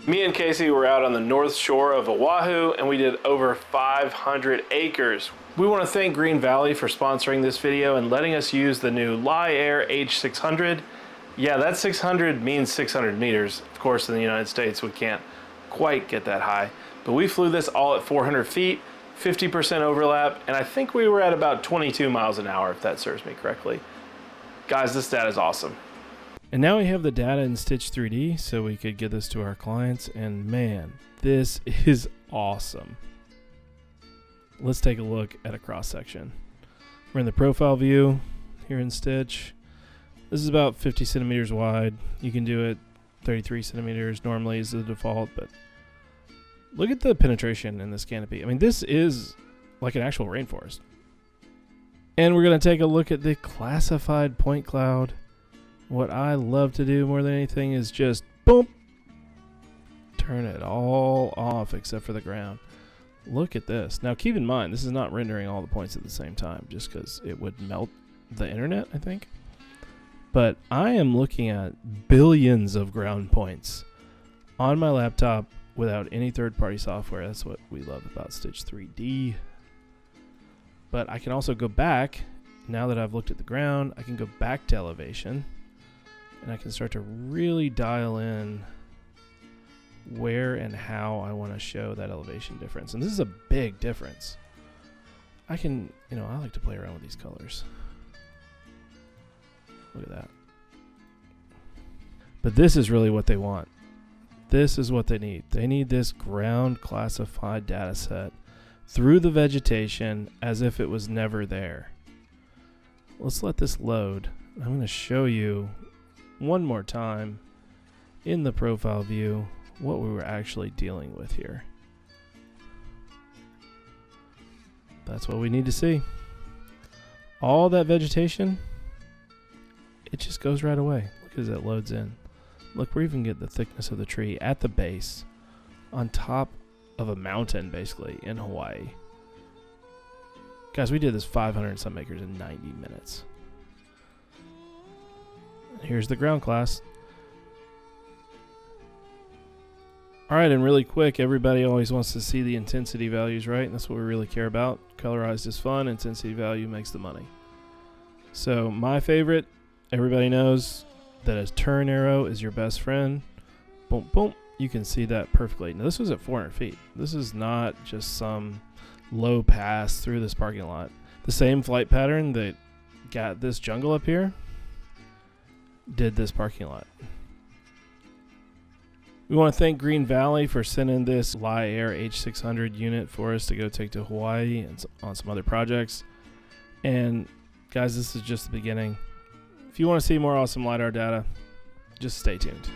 Me and Casey were out on the North Shore of Oahu and we did over 500 acres. We want to thank GreenValley for sponsoring this video and letting us use the new LiAir H600. Yeah, that 600 means 600 meters. Of course, in the United States, we can't quite get that high, but we flew this all at 400 feet, 50% overlap, and I think we were at about 22 miles an hour, if that serves me correctly. Guys, this data is awesome. And now we have the data in Stitch 3D, so we could get this to our clients, and man, this is awesome. Let's take a look at a cross section. We're in the profile view here in Stitch. This is about 50 centimeters wide. You can do it 33 centimeters normally is the default, but look at the penetration in this canopy. I mean, this is like an actual rainforest. And we're going to take a look at the classified point cloud. What I love to do more than anything is just boom, turn it all off except for the ground. Look at this. Now keep in mind, this is not rendering all the points at the same time just because it would melt the internet, I think. But I am looking at billions of ground points on my laptop without any third-party software. That's what we love about Stitch 3D. But I can also go back. Now that I've looked at the ground, I can go back to elevation. And I can start to really dial in where and how I want to show that elevation difference. And this is a big difference. I can, I like to play around with these colors. Look at that. But this is really what they want. This is what they need. They need this ground classified data set through the vegetation as if it was never there. Let's let this load. I'm going to show you one more time in the profile view what we were actually dealing with here. That's what we need to see. All that vegetation, it just goes right away. Look as it loads in. Look, we even get the thickness of the tree at the base on top of a mountain basically in Hawaii. Guys, we did this 500 and some acres in 90 minutes. Here's the ground class. All right, and really quick, everybody always wants to see the intensity values, right? And that's what we really care about. Colorized is fun, intensity value makes the money. So my favorite, everybody knows that a turn arrow is your best friend. Boom, boom. You can see that perfectly. Now this was at 400 feet. This is not just some low pass through this parking lot. The same flight pattern that got this jungle up here did this parking lot. We want to thank GreenValley for sending this LiAir H600 unit for us to go take to Hawaii and on some other projects. And guys, this is just the beginning. If you want to see more awesome LiDAR data, just stay tuned.